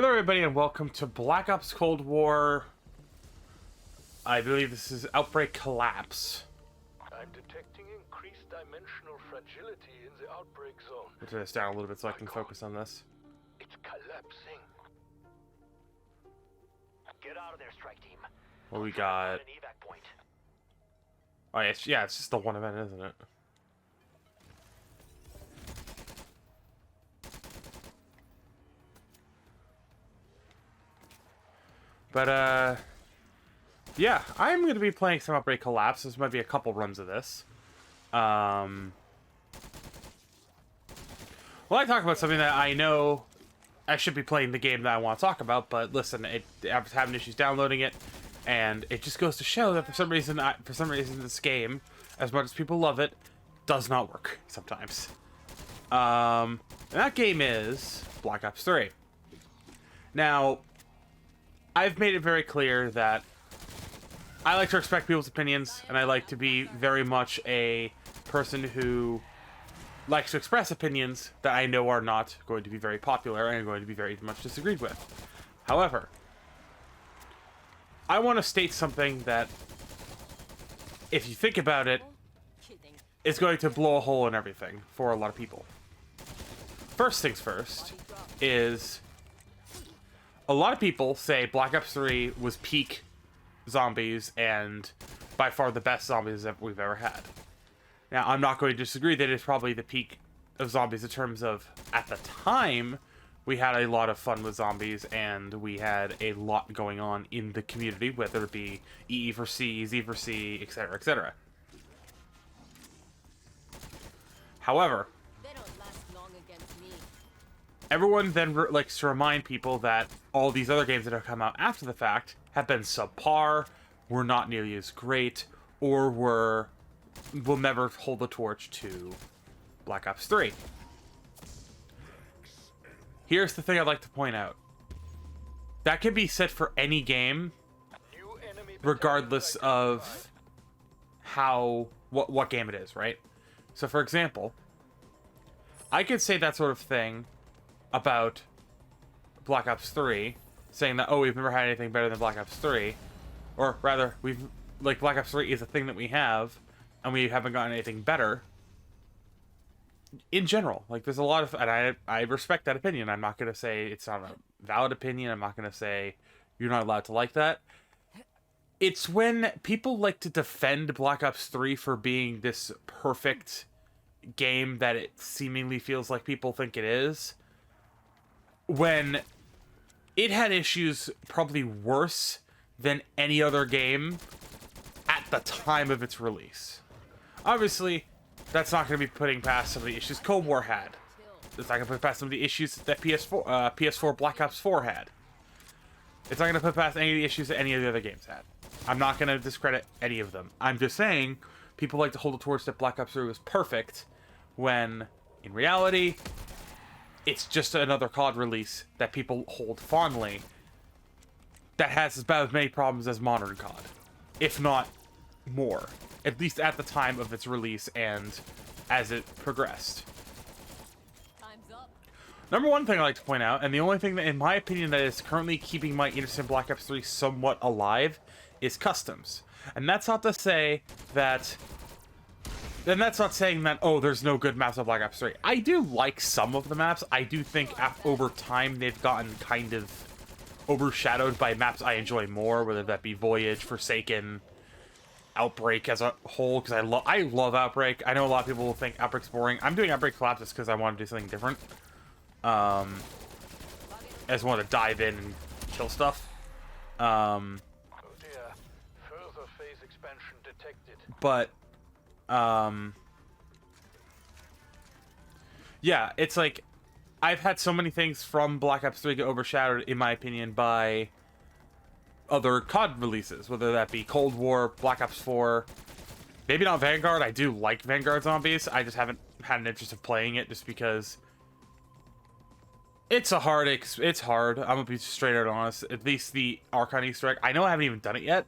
Hello everybody and welcome to Black Ops Cold War. I believe this is Outbreak Collapse. I'm detecting increased dimensional fragility in the outbreak zone. I'll turn this down a little bit so I can focus on this. It's collapsing. Get out of there, strike team. What we got? An evac point. Oh yeah, it's just the one event, isn't it? But yeah, I'm going to be playing some Outbreak Collapse. This might be a couple runs of this. Well, I talk about something that I know I should be playing the game that I want to talk about, but listen, I was having issues downloading it, and it just goes to show that for some reason this game, as much as people love it, does not work sometimes. And that game is Black Ops 3. Now, I've made it very clear that I like to respect people's opinions, and I like to be very much a person who likes to express opinions that I know are not going to be very popular and are going to be very much disagreed with. However, I want to state something that, if you think about it, is going to blow a hole in everything for a lot of people. First things first is, a lot of people say Black Ops 3 was peak zombies and by far the best zombies that we've ever had. Now, I'm not going to disagree that it's probably the peak of zombies in terms of, at the time, we had a lot of fun with zombies and we had a lot going on in the community, whether it be EE for C, Z for C, etc., etc. However, everyone then likes to remind people that all these other games that have come out after the fact have been subpar, were not nearly as great, or will never hold the torch to Black Ops 3. Here's the thing I'd like to point out. That can be said for any game, regardless of what game it is, right? So for example, I could say that sort of thing about Black Ops 3, saying that, oh, we've never had anything better than Black Ops 3, or rather, Black Ops 3 is a thing that we have, and we haven't gotten anything better. In general, there's a lot of, and I respect that opinion. I'm not going to say it's not a valid opinion. I'm not going to say you're not allowed to like that. It's when people like to defend Black Ops 3 for being this perfect game that it seemingly feels like people think it is, when it had issues probably worse than any other game at the time of its release. Obviously, that's not going to be putting past some of the issues Cold War had. It's not going to put past some of the issues that PS4 Black Ops 4 had. It's not going to put past any of the issues that any of the other games had. I'm not going to discredit any of them. I'm just saying, people like to hold the torch that Black Ops 3 was perfect, when, in reality, it's just another COD release that people hold fondly that has about as many problems as modern COD, if not more, at least at the time of its release and as it progressed. Number one thing I like to point out, and the only thing that, in my opinion, that is currently keeping my interest in Black Ops 3 somewhat alive, is customs. And that's not to say that... Then that's not saying that, oh, there's no good maps on Black Ops 3. I do like some of the maps. I do think over time they've gotten kind of overshadowed by maps I enjoy more, whether that be Voyage, Forsaken, Outbreak as a whole, because I love Outbreak. I know a lot of people will think Outbreak's boring. I'm doing Outbreak Collapse just because I want to do something different. I just want to dive in and kill stuff. Oh dear. Further phase expansion detected. But yeah, it's like, I've had so many things from Black Ops 3 get overshadowed, in my opinion, by other COD releases, whether that be Cold War, Black Ops 4, maybe not Vanguard. I do like Vanguard Zombies. I just haven't had an interest of playing it just because it's hard. I'm gonna be straight out honest. At least the Archon Easter egg, I know I haven't even done it yet,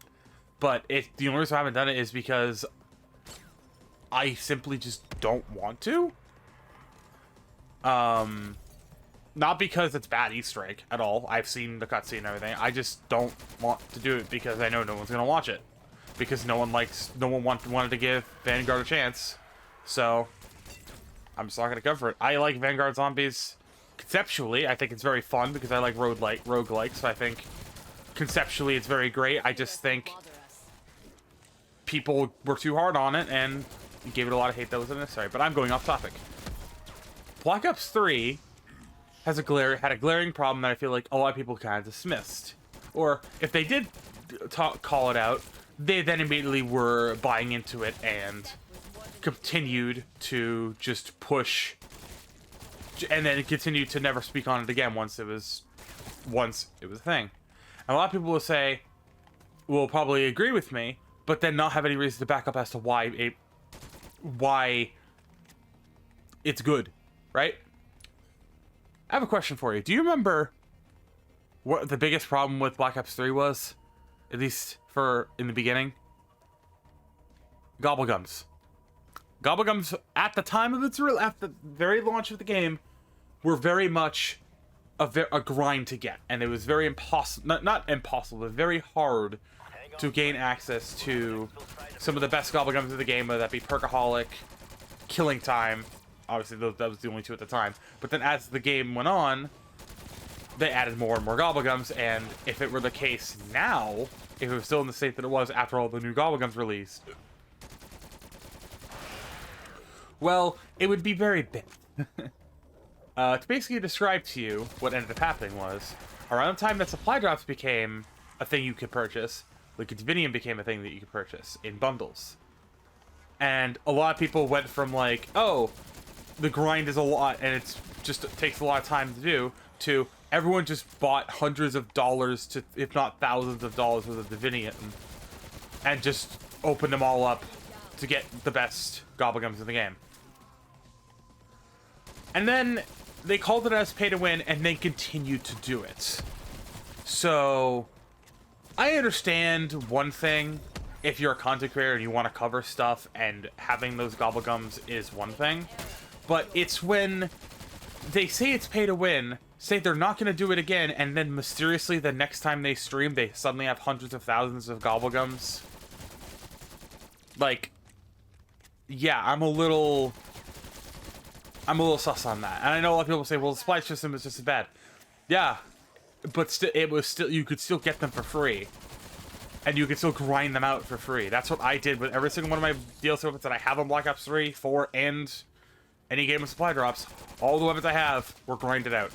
but the only reason I haven't done it is because I simply just don't want to. Not because it's bad Easter egg at all. I've seen the cutscene and everything. I just don't want to do it because I know no one's gonna watch it. Because no one wanted to give Vanguard a chance. So I'm just not gonna cover it. I like Vanguard Zombies conceptually. I think it's very fun because I like roguelikes. So I think conceptually it's very great. I just think people were too hard on it and gave it a lot of hate that was unnecessary. But I'm going off topic. Black Ops 3 had a glaring problem that I feel like a lot of people kind of dismissed. Or if they did call it out, they then immediately were buying into it and continued to just push, and then continued to never speak on it again once it was a thing. And a lot of people will probably agree with me, but then not have any reason to back up as to why it's good, right? I have a question for you. Do you remember what the biggest problem with Black Ops 3 was? At least in the beginning? Gobblegums. Gobblegums, at the time of at the very launch of the game, were very much a grind to get. And it was very impossible, not impossible, but very hard to gain access to some of the best Gobblegums of the game, whether that be Perkaholic, Killing Time. Obviously, that was the only two at the time. But then as the game went on, they added more and more Gobblegums, and if it were the case now, if it was still in the state that it was after all the new Gobblegums released, well, it would be very bad. To basically describe to you what ended up happening was, around the time that supply drops became a thing you could purchase, Liquidvinium became a thing that you could purchase in bundles. And a lot of people went from like, oh, the grind is a lot and it takes a lot of time to do, to everyone just bought hundreds of dollars to, if not thousands of dollars worth of Divinium, and just opened them all up to get the best Gobblegums in the game. And then they called it as pay to win and then continued to do it. So I understand one thing. If you're a content creator and you want to cover stuff, and having those Gobblegums is one thing. But it's when they say it's pay to win, say they're not going to do it again, and then mysteriously the next time they stream, they suddenly have hundreds of thousands of Gobblegums. Like, yeah, I'm a little sus on that. And I know a lot of people say, well, the supply system is just as bad. Yeah, but you could still get them for free. And you could still grind them out for free. That's what I did with every single one of my DLC weapons that I have on Black Ops 3, 4, and any game with supply drops. All the weapons I have were grinded out.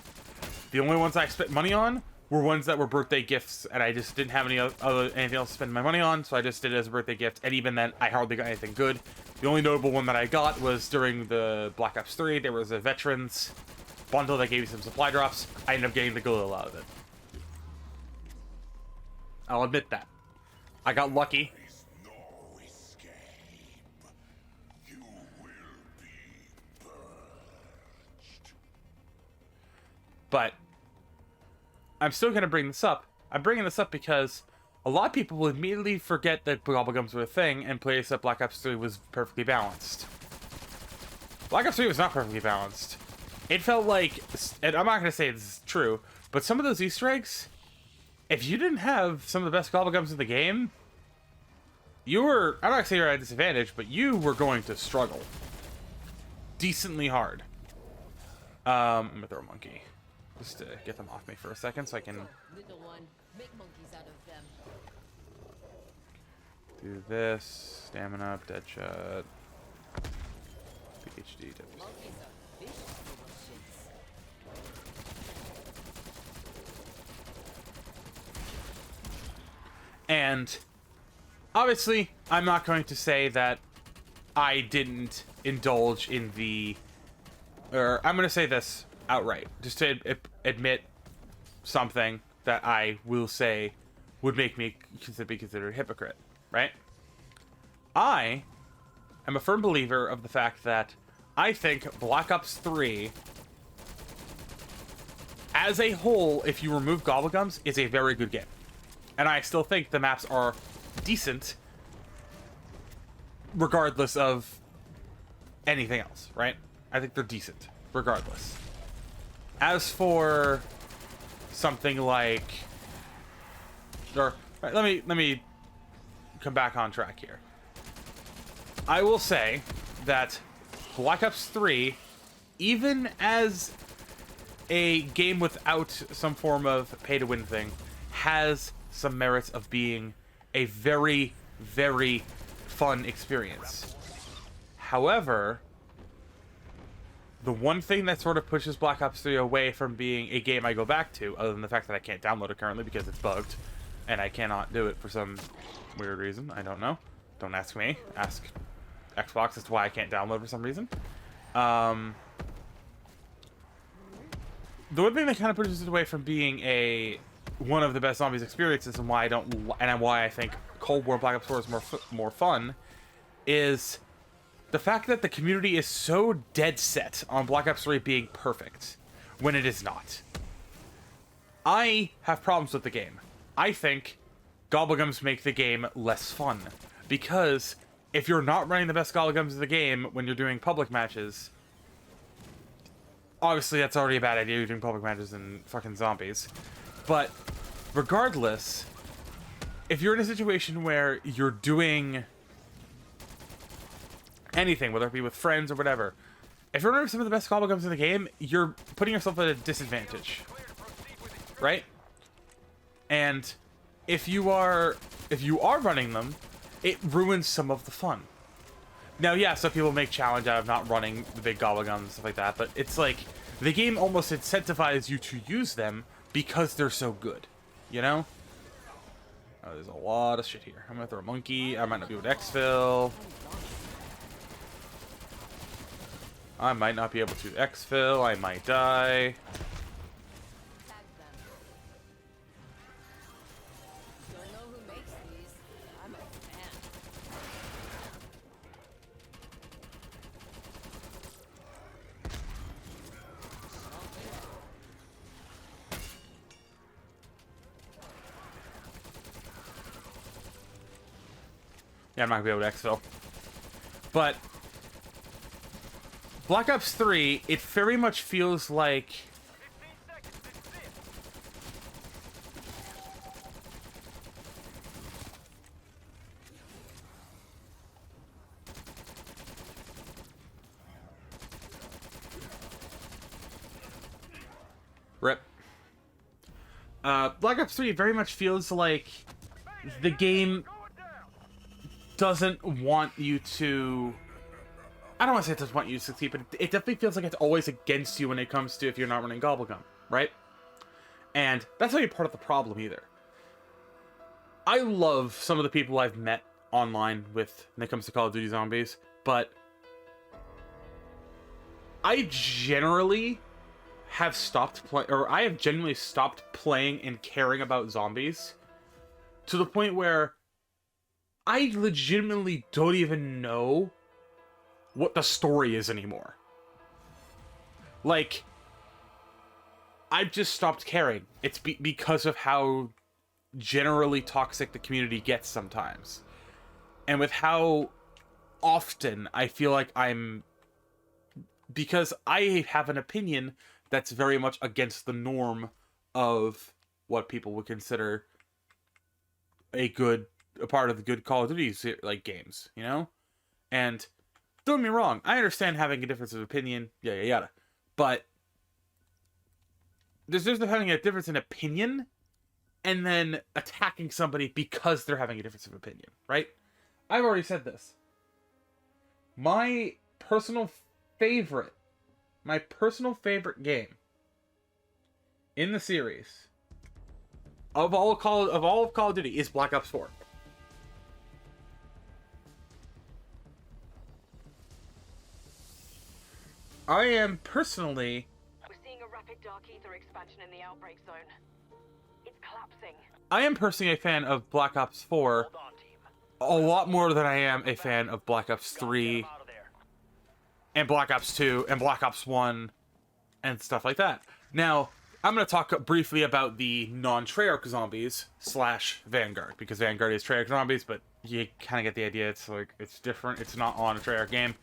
The only ones I spent money on were ones that were birthday gifts, and I just didn't have anything else to spend my money on, so I just did it as a birthday gift, and even then, I hardly got anything good. The only notable one that I got was during the Black Ops 3, there was a Veterans bundle that gave you some supply drops. I ended up getting the Galil out of it. I'll admit that. I got lucky. But I'm still going to bring this up. I'm bringing this up because a lot of people will immediately forget that Gobblegums were a thing and place that Black Ops 3 was perfectly balanced. Black Ops 3 was not perfectly balanced. It felt like, and I'm not going to say it's true, but some of those Easter eggs, if you didn't have some of the best Gobblegums in the game, I'm not going to say you're at a disadvantage, but you were going to struggle. Decently hard. I'm going to throw a monkey. Just to get them off me for a second so I can Little one, make monkeys out of them. do this. Stamina, Deadshot. PhD, Deadshot. Monkeys are vicious little shits. And obviously, I'm not going to say that I didn't indulge in or I'm going to say this outright, just to admit something that I will say would make me be considered a hypocrite, right? I am a firm believer of the fact that I think Black Ops 3, as a whole, if you remove Gobblegums, is a very good game. And I still think the maps are decent, regardless of anything else, right? I think they're decent, regardless. As for something like, or right, let me come back on track here. I will say that Black Ops 3, even as a game without some form of pay-to-win thing, has some merits of being a very, very fun experience. However, the one thing that sort of pushes Black Ops 3 away from being a game I go back to, other than the fact that I can't download it currently because it's bugged, and I cannot do it for some weird reason, I don't know. Don't ask me. Ask Xbox as to why I can't download for some reason. The one thing that kind of pushes it away from being one of the best zombies experiences, and why I think Cold War Black Ops 4 is more fun, is the fact that the community is so dead set on Black Ops 3 being perfect when it is not. I have problems with the game. I think Gobblegums make the game less fun, because if you're not running the best Gobblegums of the game when you're doing public matches, obviously that's already a bad idea, you're doing public matches in fucking zombies. But regardless, if you're in a situation where you're doing anything, whether it be with friends or whatever, if you're running some of the best Gobblegums in the game, you're putting yourself at a disadvantage, right? And if you are running them, it ruins some of the fun. Now, yeah, some people make challenge out of not running the big Gobblegums and stuff like that, but it's like the game almost incentivizes you to use them because they're so good, you know? Oh, there's a lot of shit here. I'm gonna throw a monkey. I might not be able to exfil. I might not be able to exfil. I might die. Tag them. Don't know who makes these. I'm a fan. Yeah, I'm not gonna be able to exfil. But Black Ops 3, it very much feels like RIP. Black Ops 3 very much feels like the game doesn't want you to... I don't want to say it doesn't want you to succeed, but it definitely feels like it's always against you when it comes to if you're not running Gobblegum, right? And that's not even part of the problem either. I love some of the people I've met online when it comes to Call of Duty Zombies, but I generally have stopped playing, or I have genuinely stopped playing and caring about zombies to the point where I legitimately don't even know what the story is anymore. Like, I've just stopped caring. It's because of how generally toxic the community gets sometimes. And with how often I feel like because I have an opinion that's very much against the norm of what people would consider a part of the good Call of Duty like games, you know? And don't get me wrong, I understand having a difference of opinion, yada yada. But there's just having a difference in opinion and then attacking somebody because they're having a difference of opinion, right? I've already said this. My personal favorite game in the series of all of Call of Duty is Black Ops 4. I am personally... We're seeing a rapid dark ether expansion in the outbreak zone. It's collapsing. I am personally a fan of Black Ops 4 Hold on, team. a lot more than I am a fan of Black Ops 3 Out of there. and Black Ops 2 and Black Ops 1 and stuff like that. Now, I'm going to talk briefly about the non-Treyarch zombies / Vanguard, because Vanguard is Treyarch zombies, but you kind of get the idea. It's like, it's different. It's not on a Treyarch game.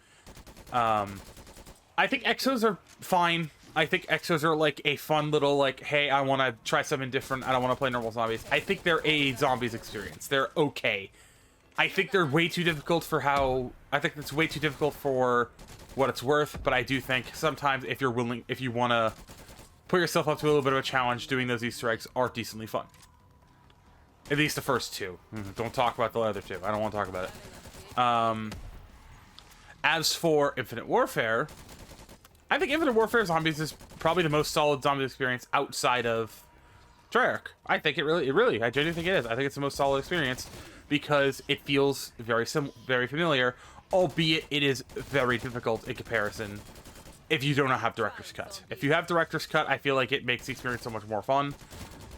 I think Exos are fine. I think exos are like a fun little like, hey, I want to try something different. I don't want to play normal zombies. I think they're a zombies experience. They're okay. I think they're way too difficult for how... I think it's way too difficult for what it's worth, but I do think sometimes if you're willing, if you want to put yourself up to a little bit of a challenge, doing those Easter eggs are decently fun. At least the first two. Don't talk about the other two. I don't want to talk about it. As for Infinite Warfare, I think Infinite Warfare Zombies is probably the most solid zombie experience outside of Treyarch. I think I genuinely think it is. I think it's the most solid experience because it feels very familiar, albeit it is very difficult in comparison if you do not have Director's Cut. If you have Director's Cut, I feel like it makes the experience so much more fun.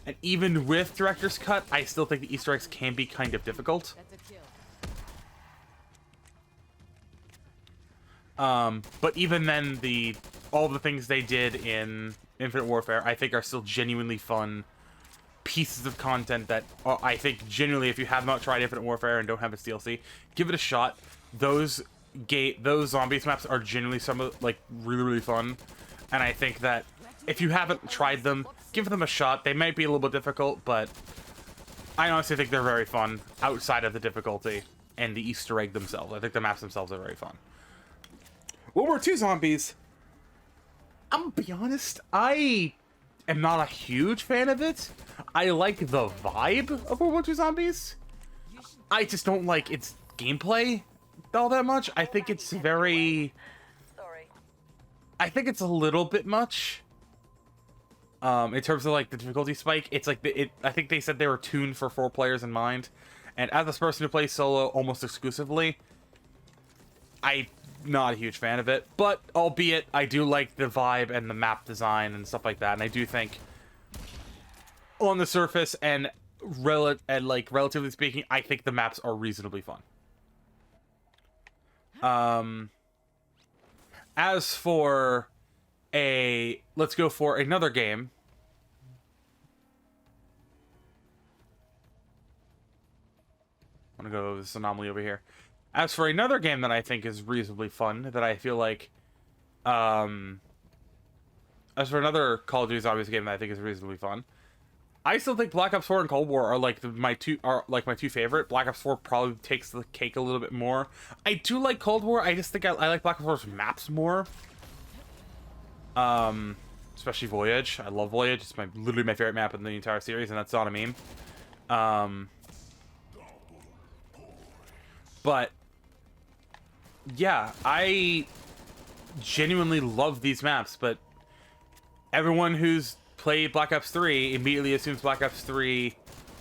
And even with Director's Cut, I still think the Easter eggs can be kind of difficult. That's a kill. But even then, all the things they did in Infinite Warfare, I think are still genuinely fun pieces of content that I think genuinely, if you have not tried Infinite Warfare and don't have its DLC, give it a shot. Those zombies maps are genuinely some of like really fun, and I think that if you haven't tried them, give them a shot. They might be a little bit difficult, but I honestly think they're very fun outside of the difficulty and the Easter egg themselves. I think the maps themselves are very fun. World War II Zombies, I'm gonna be honest, I am not a huge fan of it. I like the vibe of World War II Zombies. I just don't like its gameplay all that much. I think it's very... Sorry. I think it's a little bit much. In terms of like the difficulty spike, it's like I think they said they were tuned for 4 players in mind. And as a person who plays solo almost exclusively, I'm not a huge fan of it. But albeit, I do like the vibe and the map design and stuff like that. And I do think, on the surface and relatively speaking, I think the maps are reasonably fun. As for let's go for another game. I'm gonna go this anomaly over here. As for another game that I think is reasonably fun, that I feel like, as for another Call of Duty Zombies game that I think is reasonably fun, I still think Black Ops 4 and Cold War are like my two favorite. Black Ops 4 probably takes the cake a little bit more. I do like Cold War. I just think I like Black Ops 4's maps more. Especially Voyage. I love Voyage. It's literally my favorite map in the entire series, and that's not a meme. But yeah, I genuinely love these maps, but everyone who's played Black Ops 3 immediately assumes Black Ops 3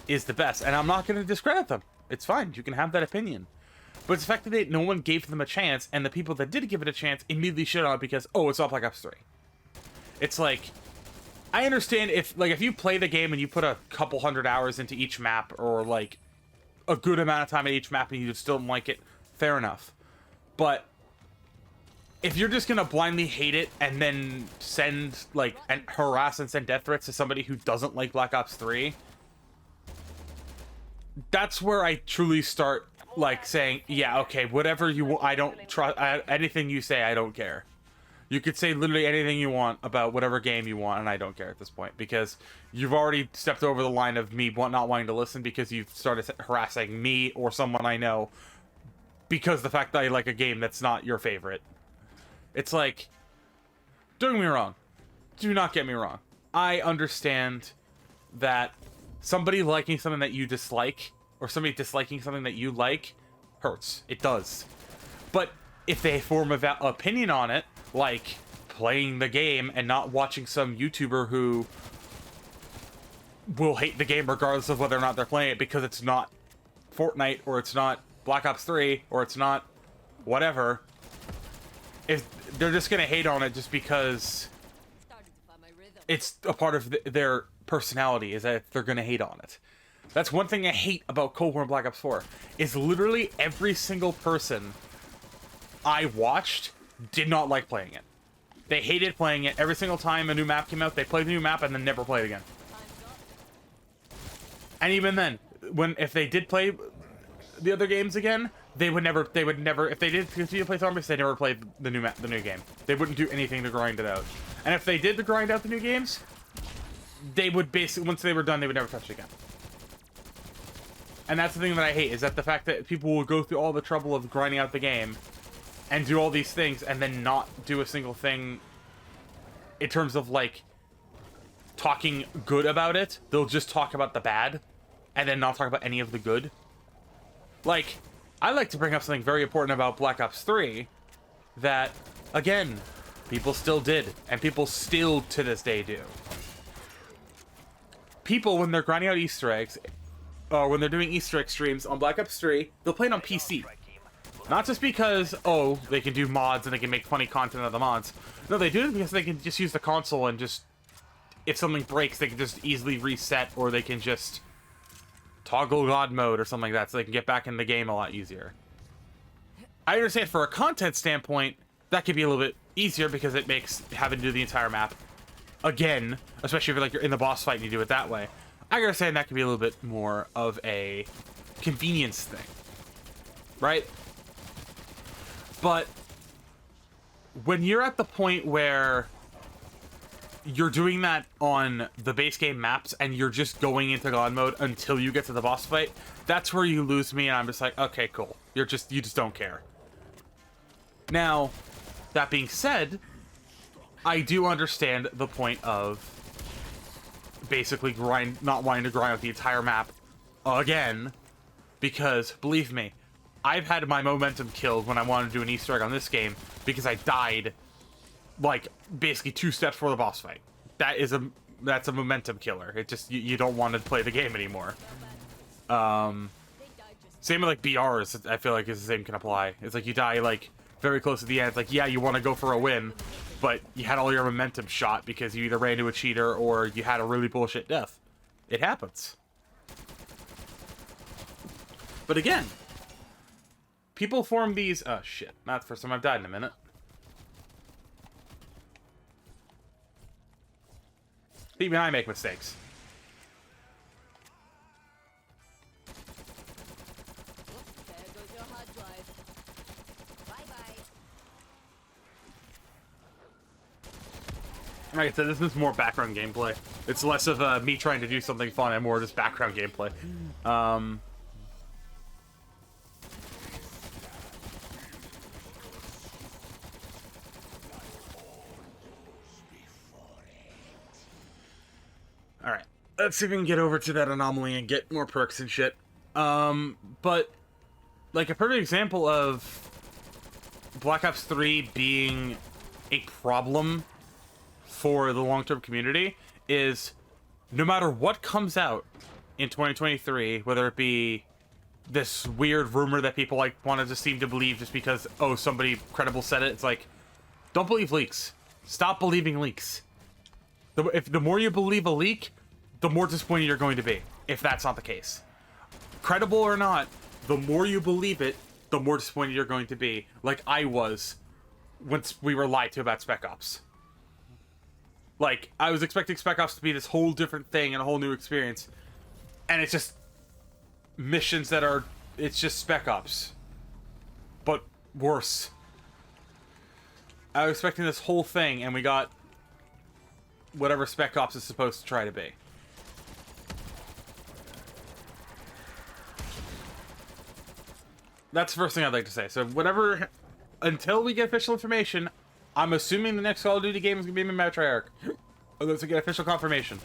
is the best, and I'm not going to discredit them. It's fine. You can have that opinion. But it's the fact that no one gave them a chance, and the people that did give it a chance immediately shit on it because, oh, it's not Black Ops 3. It's like, I understand if you play the game and you put a couple hundred hours into each map, or like a good amount of time at each map and you still don't like it, fair enough. But if you're just gonna blindly hate it and then send and harass and send death threats to somebody who doesn't like Black Ops 3, that's where I truly start saying, yeah, okay, whatever you want, I don't trust anything you say. I don't care. You could say literally anything you want about whatever game you want, and I don't care at this point, because you've already stepped over the line of me not wanting to listen because you've started harassing me or someone I know because the fact that I like a game that's not your favorite. It's like, don't get me wrong. Do not get me wrong. I understand that somebody liking something that you dislike, or somebody disliking something that you like, hurts. It does. But if they form an opinion on it, like playing the game and not watching some YouTuber who will hate the game regardless of whether or not they're playing it because it's not Fortnite, or it's not Black Ops 3, or it's not whatever, if they're just gonna hate on it just because it's a part of their personality, is that they're gonna hate on it. That's one thing I hate about Cold War and Black Ops 4, is literally every single person I watched did not like playing it. They hated playing it. Every single time a new map came out, they played the new map and then never played again. And even then, if they did play the other games again, they would never, if they did continue to play Zombies, they never played the new game. They wouldn't do anything to grind it out. And if they did grind out the new games, they would basically, once they were done, they would never touch it again. And that's the thing that I hate, is that the fact that people will go through all the trouble of grinding out the game and do all these things and then not do a single thing in terms of, like, talking good about it. They'll just talk about the bad and then not talk about any of the good. Like, I like to bring up something very important about Black Ops 3 that, again, people still did, and people still to this day do. People, when they're grinding out Easter eggs, or when they're doing Easter egg streams on Black Ops 3, they'll play it on PC. Not just because, oh, they can do mods and they can make funny content out of the mods. No, they do it because they can just use the console and just, if something breaks, they can just easily reset, or they can just toggle God mode or something like that, so they can get back in the game a lot easier. I understand for a content standpoint, that could be a little bit easier because it makes having to do the entire map again, especially if you're in the boss fight and you do it that way. I understand that could be a little bit more of a convenience thing, right? But when you're at the point where you're doing that on the base game maps and you're just going into God mode until you get to the boss fight, that's where you lose me, and I'm just like, okay, cool. You just don't care. Now, that being said, I do understand the point of basically not wanting to grind out the entire map again, because believe me, I've had my momentum killed when I wanted to do an Easter egg on this game because I died like basically 2 steps before the boss fight. That's a momentum killer. It just, you don't want to play the game anymore. Same with like BRs, I feel like is the same can apply. It's like you die like very close to the end. It's like, yeah, you want to go for a win, but you had all your momentum shot because you either ran into a cheater or you had a really bullshit death. It happens. But again, people form these... Oh, shit. Not the first time I've died in a minute. Even I make mistakes. There goes your hard drive. Bye-bye. Like I said, this is more background gameplay. It's less of me trying to do something fun and more just background gameplay. Alright, let's see if we can get over to that anomaly and get more perks and shit. But, like, a perfect example of Black Ops 3 being a problem for the long-term community is no matter what comes out in 2023, whether it be this weird rumor that people like wanted to seem to believe just because, oh, somebody credible said it, it's like, don't believe leaks. Stop believing leaks. If the more you believe a leak, the more disappointed you're going to be, if that's not the case. Credible or not, the more you believe it, the more disappointed you're going to be, like I was once we were lied to about Spec Ops. Like, I was expecting Spec Ops to be this whole different thing and a whole new experience, and it's just missions that are... It's just Spec Ops. But worse. I was expecting this whole thing, and we got whatever Spec Ops is supposed to try to be. That's the first thing I'd like to say. So whatever... Until we get official information, I'm assuming the next Call of Duty game is going to be made by Treyarch. Unless we get official confirmation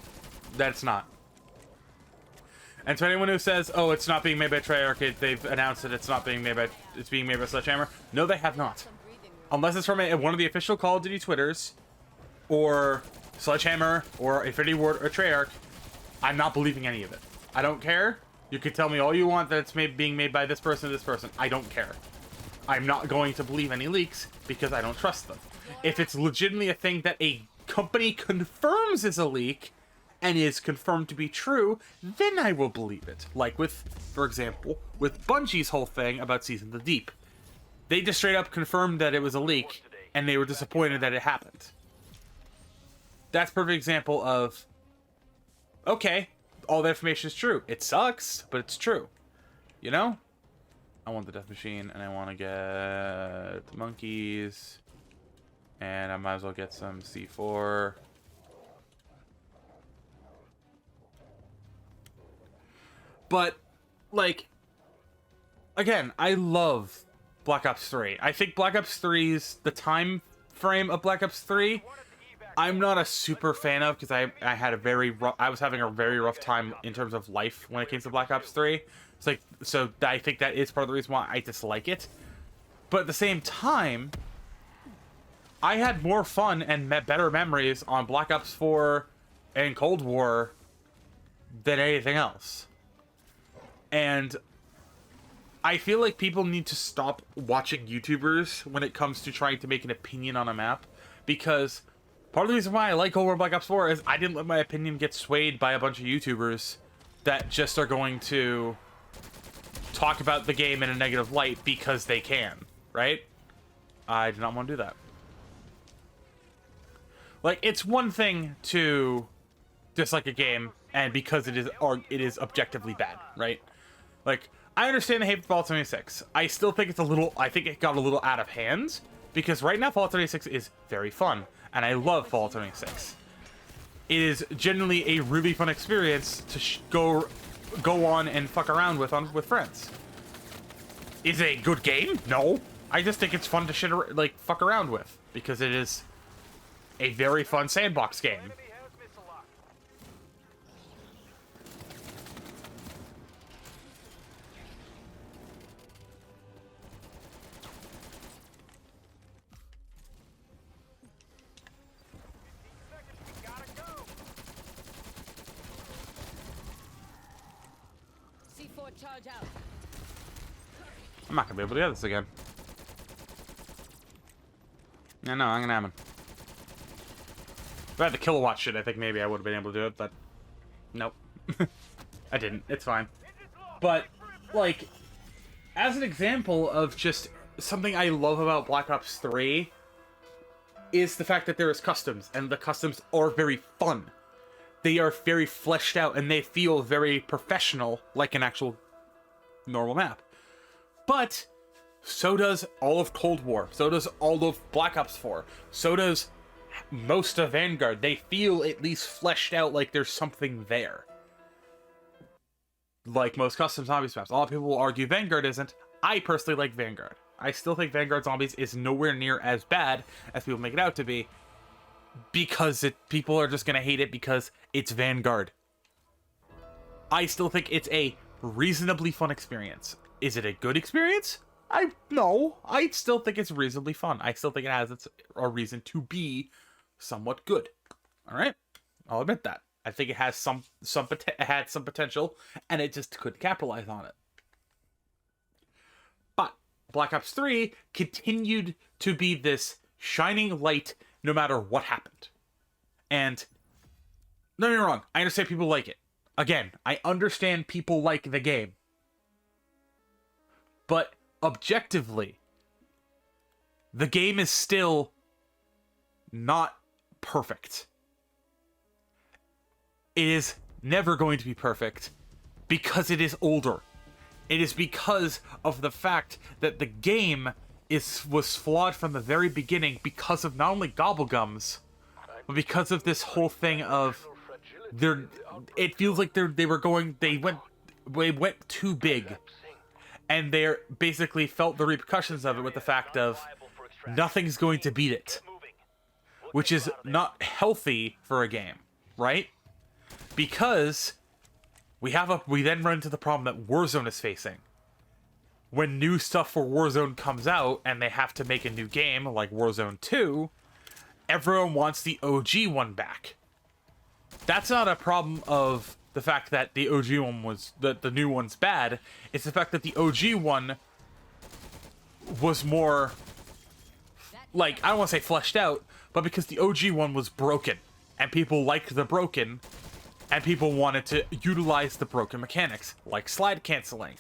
that it's not. And to anyone who says, oh, it's not being made by Treyarch, they've announced that it's not being made by... It's being made by Sledgehammer. No, they have not. Unless it's from one of the official Call of Duty Twitters, or Sledgehammer, or Infinity Ward, or Treyarch, I'm not believing any of it. I don't care. You can tell me all you want that it's being made by this person or this person. I don't care. I'm not going to believe any leaks because I don't trust them. If it's legitimately a thing that a company confirms is a leak and is confirmed to be true, then I will believe it. Like with, for example, with Bungie's whole thing about Season of the Deep. They just straight up confirmed that it was a leak and they were disappointed that it happened. That's a perfect example of, okay, all the information is true. It sucks, but it's true. You know? I want the death machine, and I want to get the monkeys. And I might as well get some C4. But, like, again, I love Black Ops 3. I think Black Ops 3's, the time frame of Black Ops 3, I'm not a super fan of, because I had a very rough, I was having a very rough time in terms of life when it came to Black Ops 3. It's like, so I think that is part of the reason why I dislike it. But at the same time, I had more fun and better memories on Black Ops 4 and Cold War than anything else. And I feel like people need to stop watching YouTubers when it comes to trying to make an opinion on a map, because part of the reason why I like Cold War Black Ops 4 is I didn't let my opinion get swayed by a bunch of YouTubers that just are going to talk about the game in a negative light because they can, right? I did not want to do that. Like, it's one thing to dislike a game and because it is objectively bad, right? Like, I understand the hate for Fallout 76. I still think it's I think it got a little out of hand, because right now Fallout 76 is very fun, and I love Fallout 76. It is generally a really fun experience to go on and fuck around with friends. Is it a good game? No. I just think it's fun to fuck around with, because it is a very fun sandbox game. C4 charge out. I'm not gonna be able to get this again. Yeah, no, I'm gonna have him. If I had the kilowatt shit, I think maybe I would have been able to do it, but nope. I didn't. It's fine. But, like, as an example of just something I love about Black Ops 3 is the fact that there is customs, and the customs are very fun. They are very fleshed out, and they feel very professional, like an actual normal map. But so does all of Cold War. So does all of Black Ops 4. So does most of Vanguard. They feel at least fleshed out, like there's something there. Like most custom zombies maps. A lot of people will argue Vanguard isn't. I personally like Vanguard. I still think Vanguard Zombies is nowhere near as bad as people make it out to be, because people are just going to hate it because it's Vanguard. I still think it's a reasonably fun experience. Is it a good experience? No. I still think it's reasonably fun. I still think it has a reason to be somewhat good. All right? I'll admit that. I think it has had some potential, and it just couldn't capitalize on it. But Black Ops 3 continued to be this shining light no matter what happened. And don't get me wrong, I understand people like it. Again, I understand people like the game. But objectively, the game is still not perfect. It is never going to be perfect because it is older. It is because of the fact that the game was flawed from the very beginning because of not only gobblegums, but because of this whole thing of it feels like they went too big, and they basically felt the repercussions of it with the fact of nothing's going to beat it, which is not healthy for a game, right? Because we then run into the problem that Warzone is facing. When new stuff for Warzone comes out and they have to make a new game like Warzone 2, everyone wants the OG one back. That's not a problem of the fact that the OG one the new one's bad. It's the fact that the OG one was more, like, I don't want to say fleshed out, but because the OG one was broken and people liked the broken, and people wanted to utilize the broken mechanics, like slide canceling,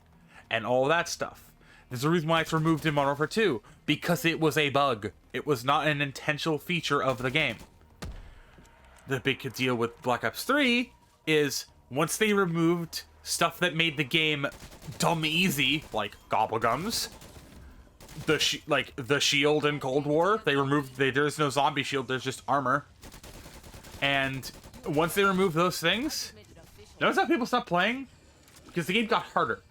and all that stuff. There's a reason why it's removed in Modern Warfare 2, because it was a bug. It was not an intentional feature of the game. The big deal with Black Ops 3 is, once they removed stuff that made the game dumb easy, like gobblegums, the shield in Cold War. They removed there's no zombie shield, there's just armor. And once they remove those things, notice how people stopped playing? Because the game got harder.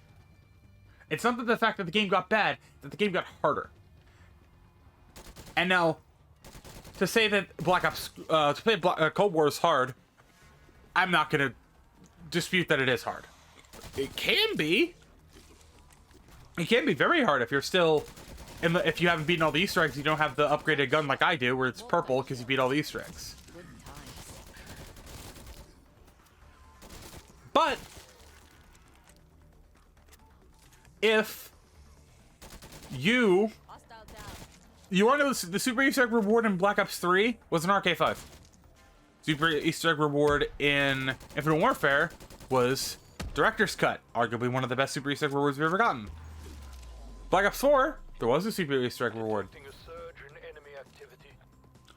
It's not that the fact that the game got bad, that the game got harder. And now, to say that to play Cold War is hard, I'm not gonna dispute that it is hard. It can be. It can be very hard if you're still, if you haven't beaten all the Easter eggs, you don't have the upgraded gun like I do, where it's purple because you beat all the Easter eggs. But if you want to know, the Super Easter Egg reward in Black Ops 3 was an RK5. Super Easter Egg reward in Infinite Warfare was Director's Cut, arguably one of the best Super Easter Egg rewards we've ever gotten. Black Ops 4, there was a Super Easter Egg reward. A surge in enemy activity.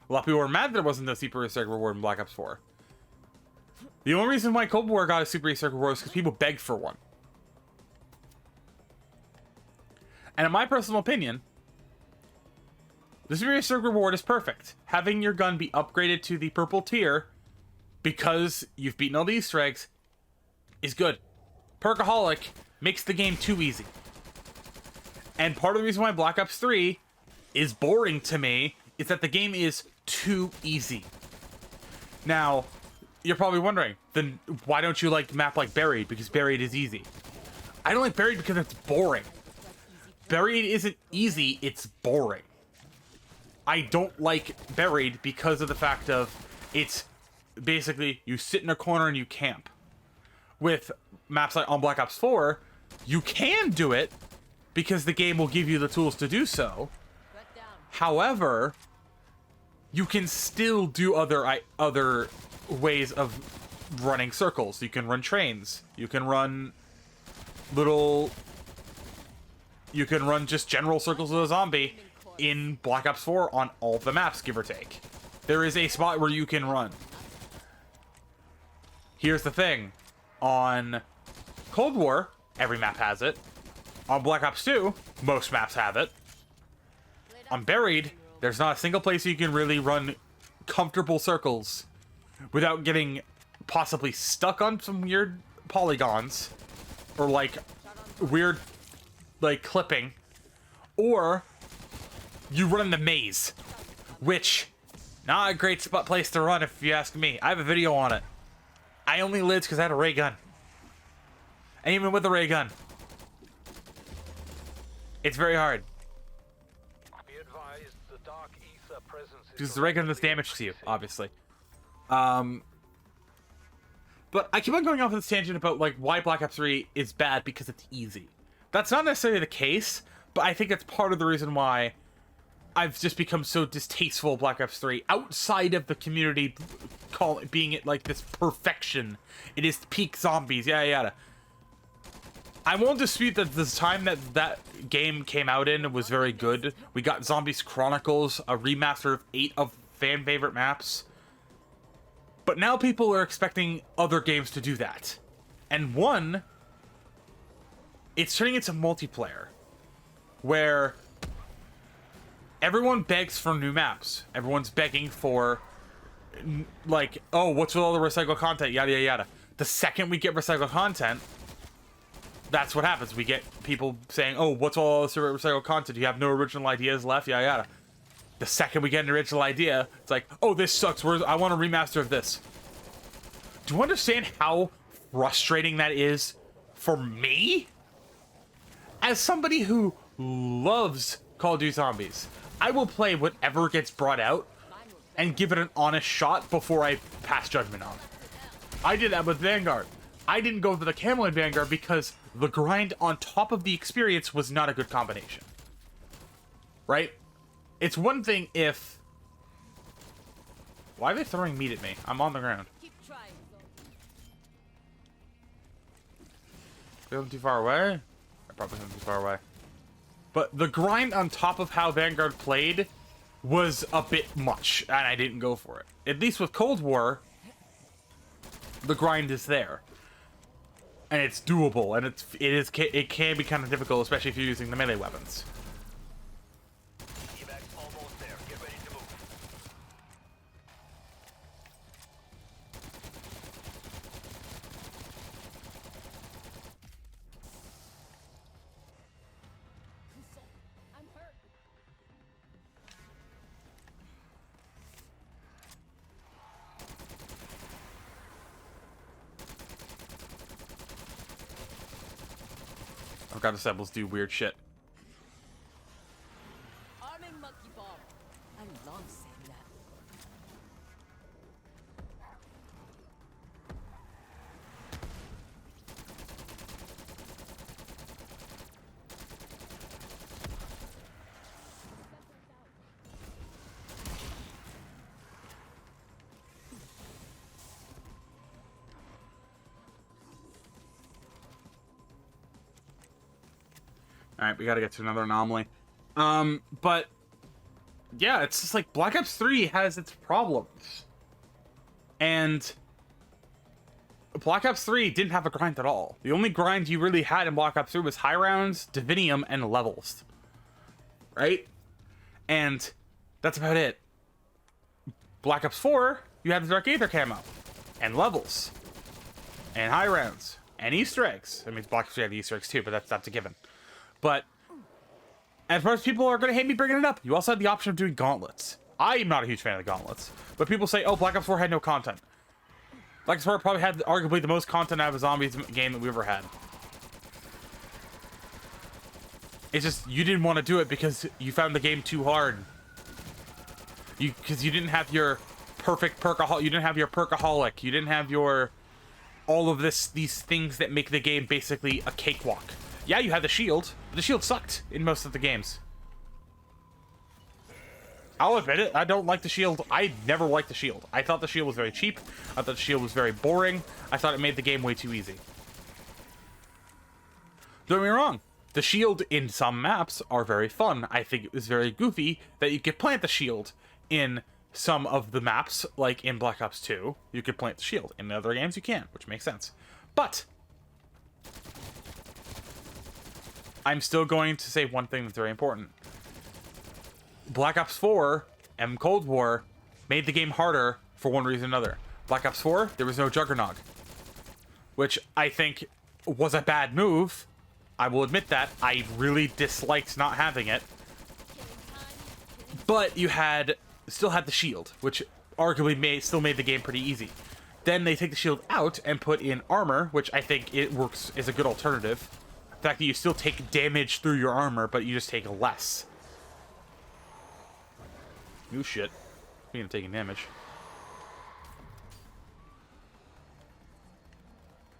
A lot of people were mad there wasn't a Super Easter Egg reward in Black Ops 4. The only reason why Cold War got a Super Easter Egg reward is because people begged for one. And in my personal opinion, the Super Easter Egg reward is perfect. Having your gun be upgraded to the purple tier because you've beaten all the Easter eggs is good. Perkaholic makes the game too easy. And part of the reason why Black Ops 3 is boring to me is that the game is too easy. Now, you're probably wondering, then why don't you like map like Buried? Because Buried is easy. I don't like Buried because it's boring. Buried isn't easy, it's boring. I don't like Buried because of the fact of it's basically you sit in a corner and you camp. With maps like on Black Ops 4, you can do it because the game will give you the tools to do so. However, you can still do other ways of running circles. You can run trains. You can run just general circles of a zombie in Black Ops 4 on all the maps, give or take. There is a spot where you can run. Here's the thing. On Cold War, every map has it. On Black Ops 2, most maps have it. On Buried, there's not a single place you can really run comfortable circles without getting possibly stuck on some weird polygons or like weird like clipping, or you run in the maze, which not a great place to run if you ask me. I have a video on it. I only lived because I had a ray gun, and even with a ray gun, it's very hard. Be advised, the dark ether presence is Because the ray gun does damage to you, obviously. But I keep on going off this tangent about like why Black Ops 3 is bad because it's easy. That's not necessarily the case, but I think it's part of the reason why I've just become so distasteful of Black Ops 3 outside of the community being it like this perfection. It is peak zombies, yada yada. I won't dispute that the time that game came out in was very good. We got Zombies Chronicles, a remaster of 8 of fan favorite maps. But now people are expecting other games to do that. And one, it's turning into multiplayer, where everyone begs for new maps. Everyone's begging for, like, oh, what's with all the recycled content, yada, yada, yada. The second we get recycled content, that's what happens. We get people saying, oh, what's all this recycled content? You have no original ideas left, yada, yada. The second we get an original idea, it's like, oh, this sucks. I want a remaster of this. Do you understand how frustrating that is for me? As somebody who loves Call of Duty Zombies, I will play whatever gets brought out and give it an honest shot before I pass judgment on it. I did that with Vanguard. I didn't go for the camo in Vanguard because the grind on top of the experience was not a good combination. Right? It's one thing if... Why are they throwing meat at me? I'm on the ground. Keep trying. Feeling too far away? I probably am too far away. But the grind on top of how Vanguard played was a bit much, and I didn't go for it. At least with Cold War, the grind is there. And it's doable, and it can be kind of difficult, especially if you're using the melee weapons. God Disciples do weird shit. Arming monkey bomb. I'm long saying that. Alright, we gotta get to another anomaly. But yeah, it's just like Black Ops 3 has its problems. And Black Ops 3 didn't have a grind at all. The only grind you really had in Black Ops 3 was high rounds, Divinium, and levels. Right? And that's about it. Black Ops 4, you had the Dark Aether camo. And levels. And high rounds. And Easter eggs. I mean, Black Ops 3 had the Easter eggs too, but that's a given. But as far as people are going to hate me bringing it up, you also had the option of doing gauntlets. I am not a huge fan of the gauntlets. But people say, oh, Black Ops 4 had no content. Black Ops 4 probably had arguably the most content out of a zombies game that we ever had. It's just, you didn't want to do it because you found the game too hard. Because you didn't have your perfect perkaholic. You didn't have your perkaholic. You didn't have your... all of these things that make the game basically a cakewalk. Yeah, you had the shield, but the shield sucked in most of the games. I'll admit it, I don't like the shield. I never liked the shield. I thought the shield was very cheap. I thought the shield was very boring. I thought it made the game way too easy. Don't get me wrong. The shield in some maps are very fun. I think it was very goofy that you could plant the shield in some of the maps, like in Black Ops 2. You could plant the shield. In other games, you can, which makes sense. But I'm still going to say one thing that's very important. Black Ops 4 and Cold War made the game harder for one reason or another. Black Ops 4, there was no Juggernog, which I think was a bad move. I will admit that. I really disliked not having it. But you still had the shield, which arguably still made the game pretty easy. Then they take the shield out and put in armor, which I think it works as a good alternative. The fact that you still take damage through your armor, but you just take less. New shit. Speaking of taking damage.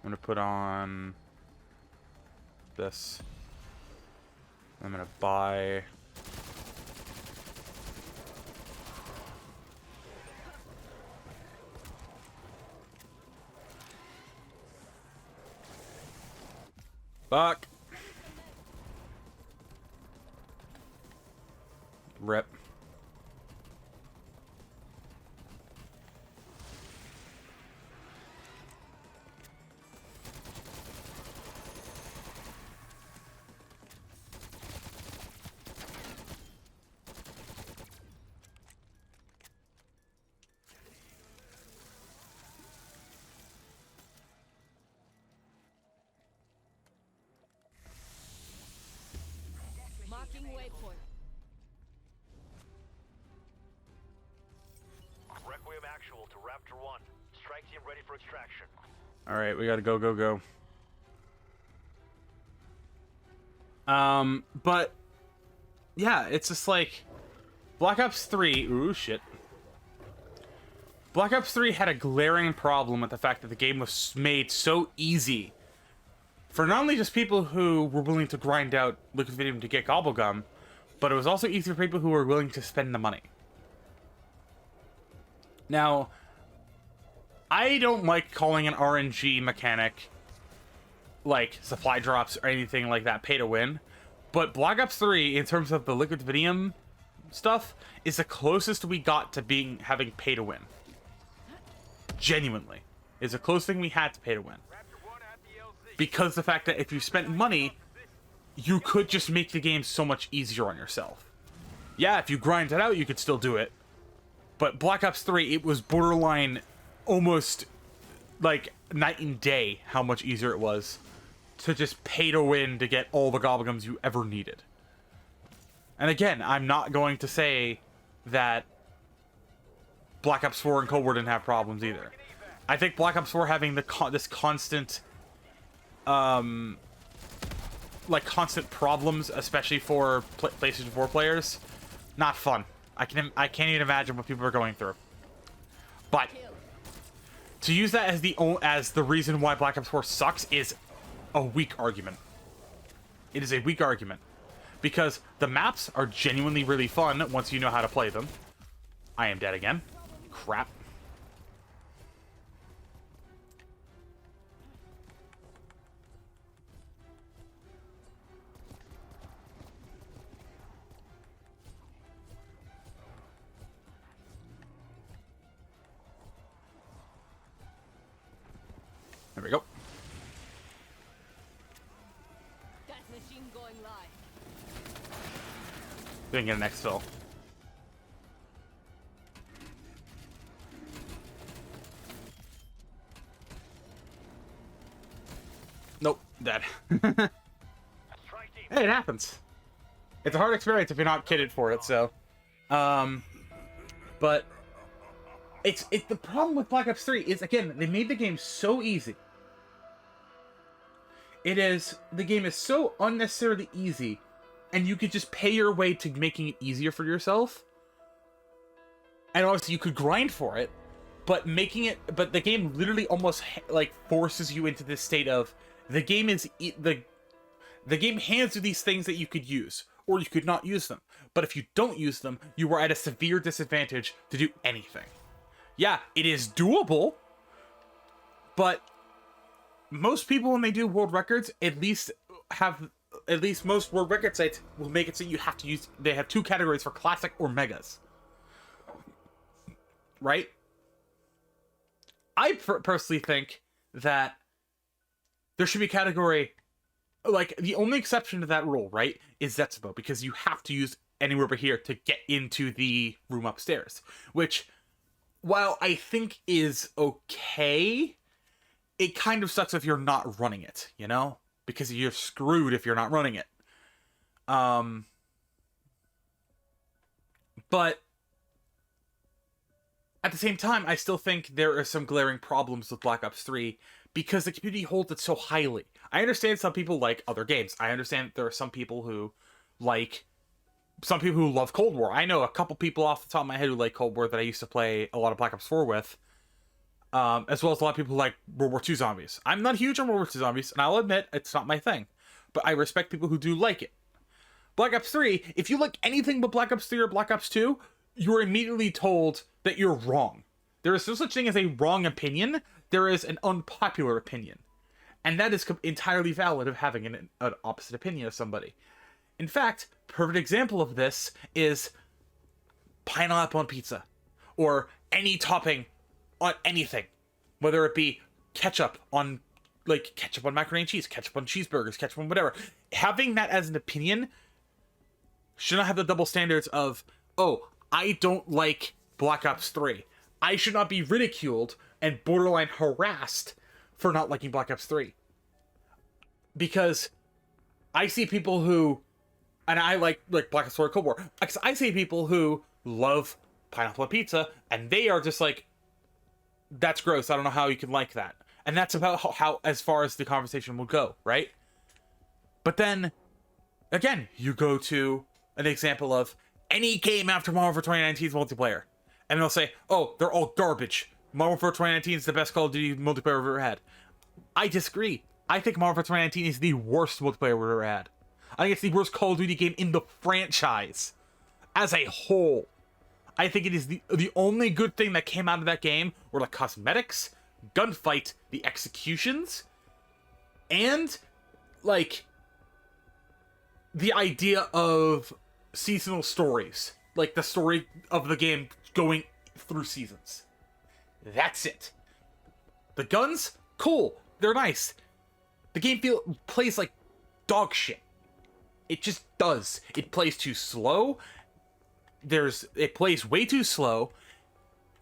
I'm gonna put on this. I'm gonna buy... Fuck. Rip. Marking waypoint. Requiem actual to Raptor 1. Strike team ready for extraction. Alright, we gotta go, go, go. But yeah, it's just like Black Ops 3. Ooh, shit. Black Ops 3 had a glaring problem with the fact that the game was made so easy for not only just people who were willing to grind out Liquid Video to get Gobblegum, but it was also easy for people who were willing to spend the money. Now, I don't like calling an RNG mechanic like supply drops or anything like that pay to win, but Black Ops 3, in terms of the Liquid Video stuff, is the closest we got to having pay to win. Genuinely. Is the closest thing we had to pay to win. Because the fact that if you spent money, you could just make the game so much easier on yourself. Yeah, if you grind it out, you could still do it. But Black Ops 3, it was borderline almost like night and day how much easier it was to just pay to win to get all the Gobblegums you ever needed. And again, I'm not going to say that Black Ops 4 and Cold War didn't have problems either. I think Black Ops 4 having this constant like constant problems, especially for PlayStation 4 players. Not fun. I can't even imagine what people are going through. But to use that as the reason why Black Ops 4 sucks is a weak argument. It is a weak argument because the maps are genuinely really fun once you know how to play them. I am dead again. Crap. There we go. Gas machine going live. Didn't get an exfil. Nope, dead. Hey, it happens. It's a hard experience if you're not kitted for it, so. But it's the problem with Black Ops 3 is, again, they made the game so easy. The game is so unnecessarily easy, and you could just pay your way to making it easier for yourself. And obviously you could grind for it, but the game literally almost like forces you into this state of the game hands you these things that you could use, or you could not use them. But if you don't use them, you are at a severe disadvantage to do anything. Yeah, it is doable, but most people, when they do world records, at least most world record sites will make it so you have to use, they have 2 categories for classic or megas. Right? I personally think that there should be a category, like, the only exception to that rule, right, is Zetsubo, because you have to use anywhere but here to get into the room upstairs, which, while I think is okay, it kind of sucks if you're not running it, you know? Because you're screwed if you're not running it. But at the same time, I still think there are some glaring problems with Black Ops 3 because the community holds it so highly. I understand some people like other games. I understand there are some people who love Cold War. I know a couple people off the top of my head who like Cold War that I used to play a lot of Black Ops 4 with. As well as a lot of people who like World War II zombies. I'm not huge on World War II zombies, and I'll admit it's not my thing. But I respect people who do like it. Black Ops 3, if you like anything but Black Ops 3 or Black Ops 2, you're immediately told that you're wrong. There is no such thing as a wrong opinion. There is an unpopular opinion. And that is entirely valid of having an opposite opinion of somebody. In fact, perfect example of this is pineapple on pizza. Or any topping on anything, whether it be ketchup on macaroni and cheese, ketchup on cheeseburgers, ketchup on whatever. Having that as an opinion should not have the double standards of, oh, I don't like Black Ops 3. I should not be ridiculed and borderline harassed for not liking Black Ops 3. Because I see people who, and I like Black Ops 4 Cold War, because I see people who love pineapple on pizza, and they are just like, that's gross, I don't know how you can like that. And that's about how as far as the conversation will go, right? But then, again, you go to an example of any game after Modern Warfare 2019's multiplayer. And they'll say, oh, they're all garbage. Modern Warfare 2019 is the best Call of Duty multiplayer we've ever had. I disagree. I think Modern Warfare 2019 is the worst multiplayer we've ever had. I think it's the worst Call of Duty game in the franchise. As a whole. I think it is the only good thing that came out of that game were the cosmetics, gunfight, the executions, and, like, the idea of seasonal stories. Like, the story of the game going through seasons. That's it. The guns, cool. They're nice. The game plays like dog shit. It just does. It plays too slow. It plays way too slow.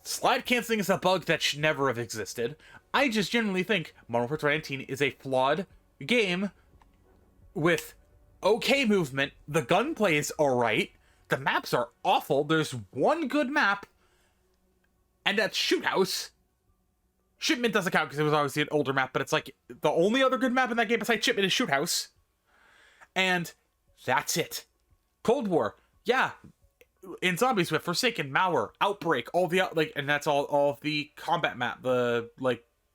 Slide canceling is a bug that should never have existed. I just generally think Modern Warfare 2019 is a flawed game with okay movement. The gunplay is alright. The maps are awful. There's one good map, and that's Shoot House. Shipment doesn't count because it was obviously an older map, but it's like the only other good map in that game besides Shipment is Shoot House. And that's it. Cold War, yeah. In Zombies, we have Forsaken, Mauer, Outbreak, all the and that's all of the combat map, the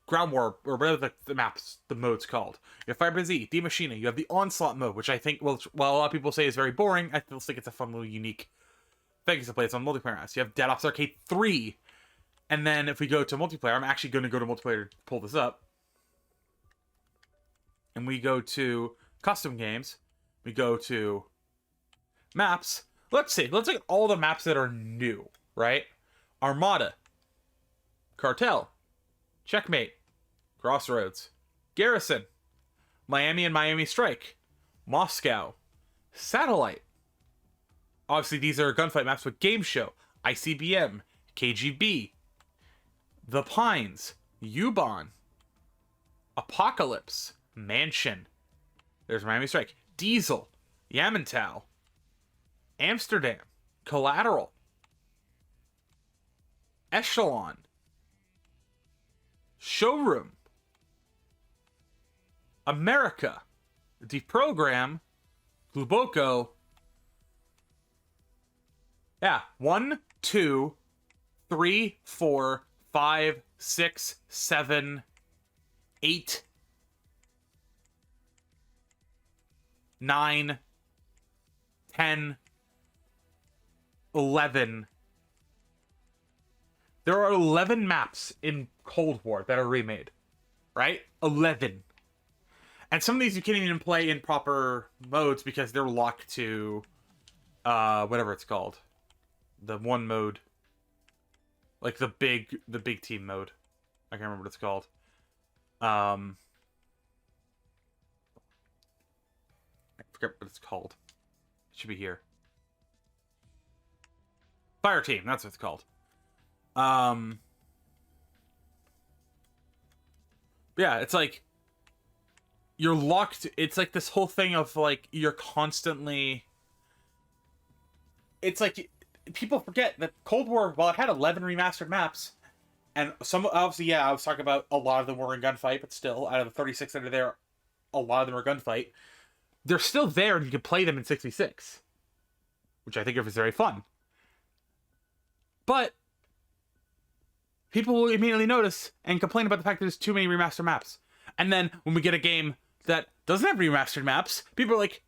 ground war or whatever the maps, the mode's called. You have Fire Busy, Die Maschine. You have the Onslaught mode, which I think, well, while a lot of people say is very boring, I still think it's a fun little unique thing to play. It's on multiplayer apps. You have Dead Ops Arcade 3, and then if we go to multiplayer, I'm actually going to go to multiplayer to pull this up, and we go to custom games. We go to maps. Let's see. Let's look at all the maps that are new, right? Armada, Cartel, Checkmate, Crossroads, Garrison, Miami and Miami Strike, Moscow, Satellite. Obviously, these are gunfight maps with Game Show, ICBM, KGB, The Pines, Ubon, Apocalypse, Mansion. There's Miami Strike, Diesel, Yamantau, Amsterdam, Collateral, Echelon, Showroom, America, Deprogram, Gluboko. Yeah, 1, 2, 3, 4, 5, 6, 7, 8, 9, 10, 11. There are 11 maps in Cold War that are remade, right? 11. And some of these you can't even play in proper modes because they're locked to whatever it's called. The one mode. Like the big team mode. I can't remember what it's called. I forget what it's called. It should be here. Fire Team, that's what it's called. Yeah, it's like you're locked. It's like this whole thing of like you're constantly. It's like people forget that Cold War, while it had 11 remastered maps, and some obviously, yeah, I was talking about a lot of them were in gunfight, but still, out of the 36 that are there, a lot of them are gunfight. They're still there, and you can play them in 66, which I think is very fun. But people will immediately notice and complain about the fact that there's too many remastered maps. And then when we get a game that doesn't have remastered maps, people are like,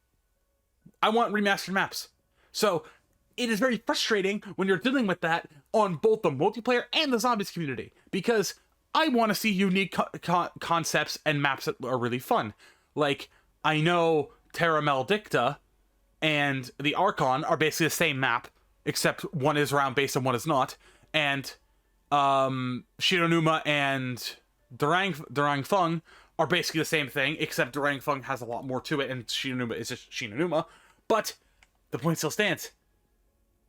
I want remastered maps. So it is very frustrating when you're dealing with that on both the multiplayer and the zombies community. Because I want to see unique concepts and maps that are really fun. Like, I know Terra Maledicta and the Archon are basically the same map, except one is round-based and one is not. And Shinonuma and Durang Fung are basically the same thing, except Durang Fung has a lot more to it, and Shinonuma is just Shinonuma. But the point still stands.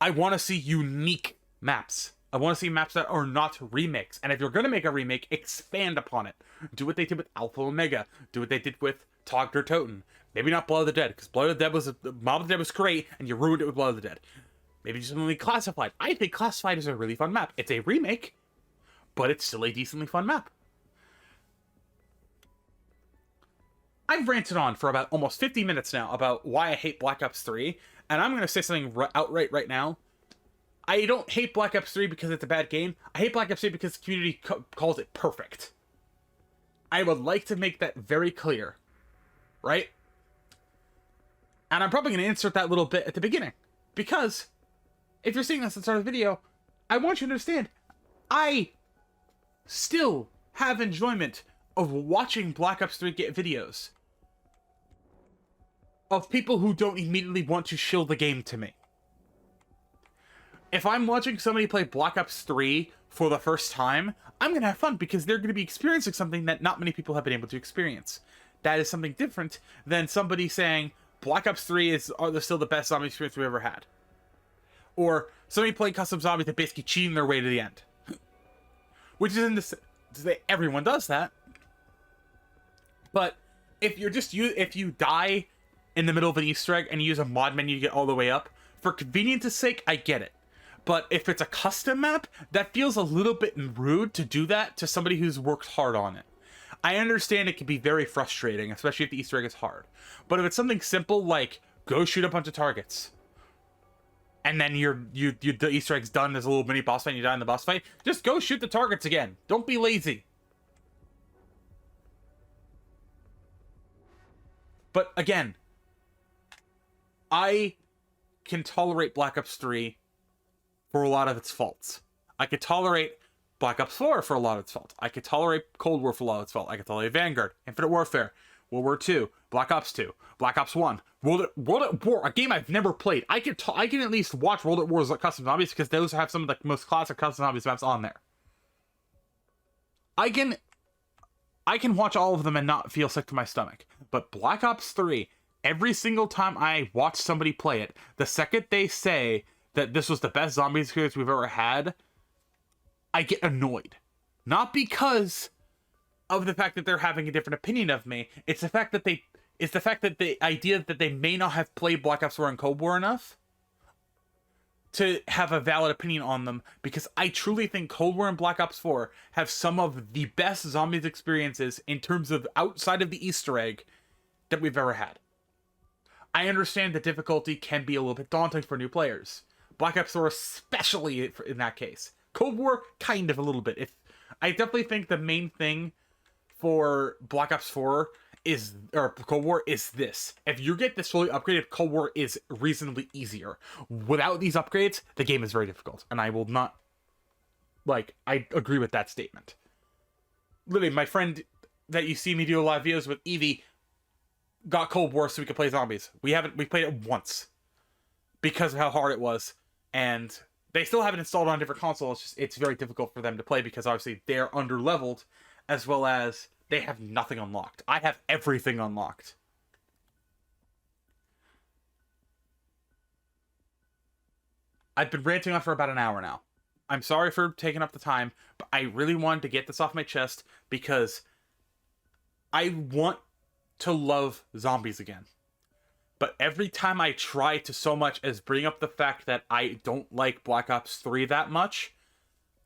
I want to see unique maps. I want to see maps that are not remakes. And if you're going to make a remake, expand upon it. Do what they did with Alpha Omega. Do what they did with Togder Toten. Maybe not Blood of the Dead, because Blood of the Dead Mob of the Dead was great, and you ruined it with Blood of the Dead. Maybe just something like Classified. I think Classified is a really fun map. It's a remake, but it's still a decently fun map. I've ranted on for about almost 50 minutes now about why I hate Black Ops 3, and I'm going to say something outright right now. I don't hate Black Ops 3 because it's a bad game. I hate Black Ops 3 because the community calls it perfect. I would like to make that very clear. Right? And I'm probably going to insert that little bit at the beginning. Because if you're seeing this at the start of the video, I want you to understand, I still have enjoyment of watching Black Ops 3 get videos of people who don't immediately want to shill the game to me. If I'm watching somebody play Black Ops 3 for the first time, I'm going to have fun because they're going to be experiencing something that not many people have been able to experience. That is something different than somebody saying Black Ops 3 is still the best zombie experience we've ever had. Or somebody playing custom zombies that basically cheating their way to the end. Which isn't to say everyone does that. But if you die in the middle of an Easter egg and you use a mod menu to get all the way up, for convenience's sake, I get it. But if it's a custom map, that feels a little bit rude to do that to somebody who's worked hard on it. I understand it can be very frustrating, especially if the Easter egg is hard. But if it's something simple like go shoot a bunch of targets, and then the Easter egg's done, there's a little mini boss fight, and you die in the boss fight, just go shoot the targets again. Don't be lazy. But again, I can tolerate Black Ops 3 for a lot of its faults. I could tolerate Black Ops 4 for a lot of its faults. I could tolerate Cold War for a lot of its faults. I could tolerate Vanguard, Infinite Warfare, World War 2, Black Ops 2, Black Ops 1, World at War, a game I've never played. I can at least watch World at War's Custom Zombies because those have some of the most classic Custom Zombies maps on there. I can watch all of them and not feel sick to my stomach. But Black Ops 3, every single time I watch somebody play it, the second they say that this was the best zombie experience we've ever had, I get annoyed. Not because of the fact that they're having a different opinion of me. It's the fact that the idea that they may not have played Black Ops 4 and Cold War enough to have a valid opinion on them, because I truly think Cold War and Black Ops 4 have some of the best zombies experiences in terms of outside of the Easter egg that we've ever had. I understand the difficulty can be a little bit daunting for new players. Black Ops 4 especially in that case. Cold War, kind of a little bit. I definitely think the main thing for Black Ops 4 or Cold War is this. If you get this fully upgraded, Cold War is reasonably easier. Without these upgrades, the game is very difficult. And I will not, I agree with that statement. Literally, my friend that you see me do a lot of videos with, Evie, got Cold War so we could play zombies. We played it once because of how hard it was. And they still have it installed on different consoles. It's very difficult for them to play because obviously they're under-leveled, as well as they have nothing unlocked. I have everything unlocked. I've been ranting on for about an hour now. I'm sorry for taking up the time, but I really wanted to get this off my chest because I want to love zombies again. But every time I try to so much as bring up the fact that I don't like Black Ops 3 that much,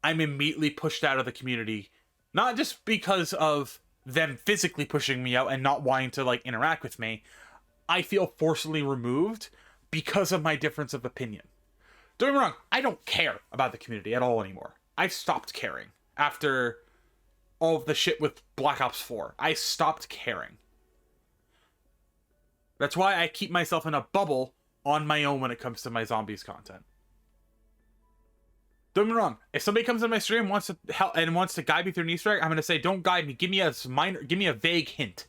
I'm immediately pushed out of the community. Not just because of them physically pushing me out and not wanting to interact with me. I feel forcibly removed because of my difference of opinion. Don't get me wrong, I don't care about the community at all anymore. I've stopped caring after all of the shit with Black Ops 4. I stopped caring. That's why I keep myself in a bubble on my own when it comes to my zombies content. Don't get me wrong. If somebody comes on my stream and wants to guide me through an Easter egg, I'm gonna say, "Don't guide me. Give me a vague hint."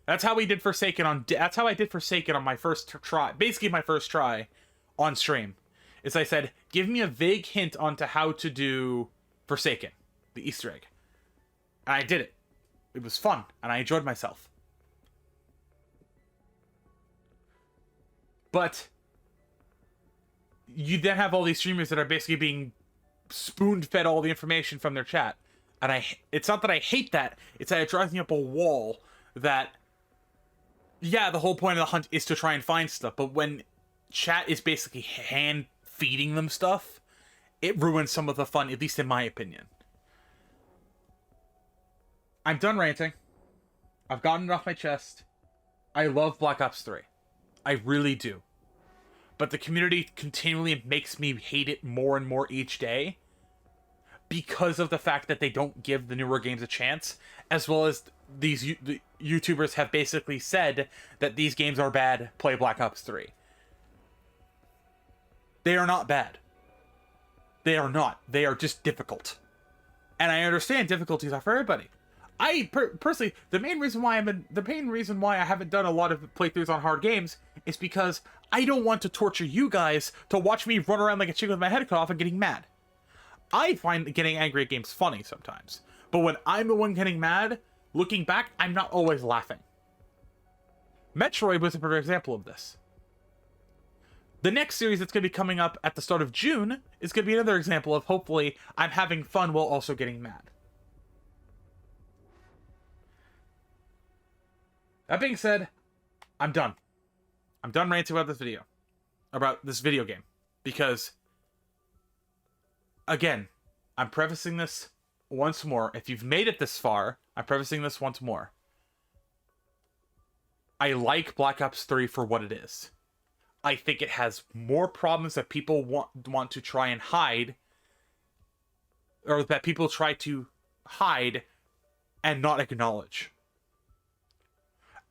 That's how we did Forsaken That's how I did Forsaken on my first try. Basically, my first try on stream, is I said, "Give me a vague hint onto how to do Forsaken, the Easter egg," and I did it. It was fun, and I enjoyed myself. But you then have all these streamers that are basically being spoon-fed all the information from their chat. And it's not that I hate that, it's that it drives me up a wall that, yeah, the whole point of the hunt is to try and find stuff, but when chat is basically hand-feeding them stuff, it ruins some of the fun, at least in my opinion. I'm done ranting. I've gotten it off my chest. I love Black Ops 3. I really do. But the community continually makes me hate it more and more each day because of the fact that they don't give the newer games a chance, as well as the YouTubers have basically said that these games are bad, play Black Ops 3. They are not bad. They are not. They are just difficult. And I understand difficulties are for everybody. I personally, the main reason why I haven't done a lot of playthroughs on hard games is because I don't want to torture you guys to watch me run around like a chicken with my head cut off and getting mad. I find getting angry at games funny sometimes, but when I'm the one getting mad, looking back, I'm not always laughing. Metroid was a perfect example of this. The next series that's going to be coming up at the start of June is going to be another example of, hopefully, I'm having fun while also getting mad. That being said, I'm done. I'm done ranting about this video game. Because, again, I'm prefacing this once more. If you've made it this far, I'm prefacing this once more. I like Black Ops 3 for what it is. I think it has more problems that people want to try and hide, or that people try to hide and not acknowledge.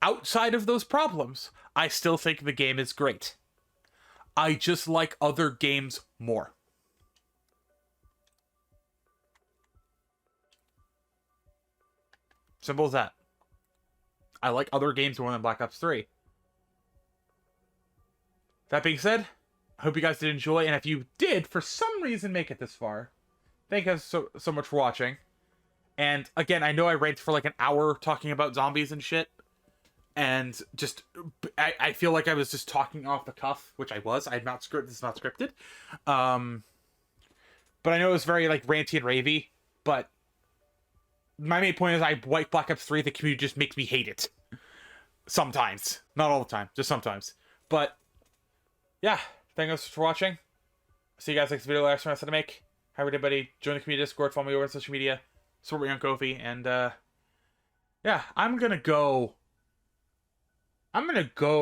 Outside of those problems, I still think the game is great. I just like other games more. Simple as that. I like other games more than Black Ops 3. That being said, I hope you guys did enjoy, and if you did, for some reason, make it this far, thank you guys so much for watching. And again, I know I ranted for like an hour talking about zombies and shit, and just I feel like I was just talking off the cuff, which I was. I had not scripted. This is not scripted. But I know it was very like ranty and ravey. But my main point is I like Black Ops 3. The community just makes me hate it. Sometimes, not all the time, just sometimes. But yeah, thank you guys for watching. See you guys next video. Last one I said to make. Hi everybody. Join the community Discord. Follow me over on social media. Support me on Ko-fi. And yeah, I'm gonna go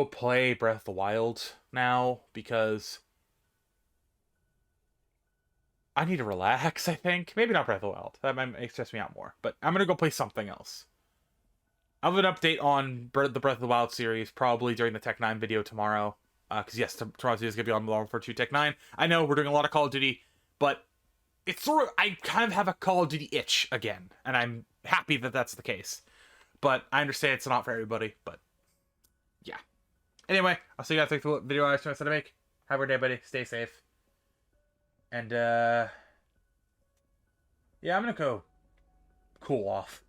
play Breath of the Wild now because I need to relax, I think. Maybe not Breath of the Wild. That might stress me out more. But I'm gonna go play something else. I'll have an update on the Breath of the Wild series probably during the Tech 9 video tomorrow. Because yes, tomorrow's video is going to be on Modern Warfare 2 Tech 9. I know we're doing a lot of Call of Duty, but it's sort of, I kind of have a Call of Duty itch again. And I'm happy that that's the case. But I understand it's not for everybody, but yeah. Anyway, I'll see you guys next video I said to make. Have a good day, buddy. Stay safe. And yeah, I'm going to go cool off.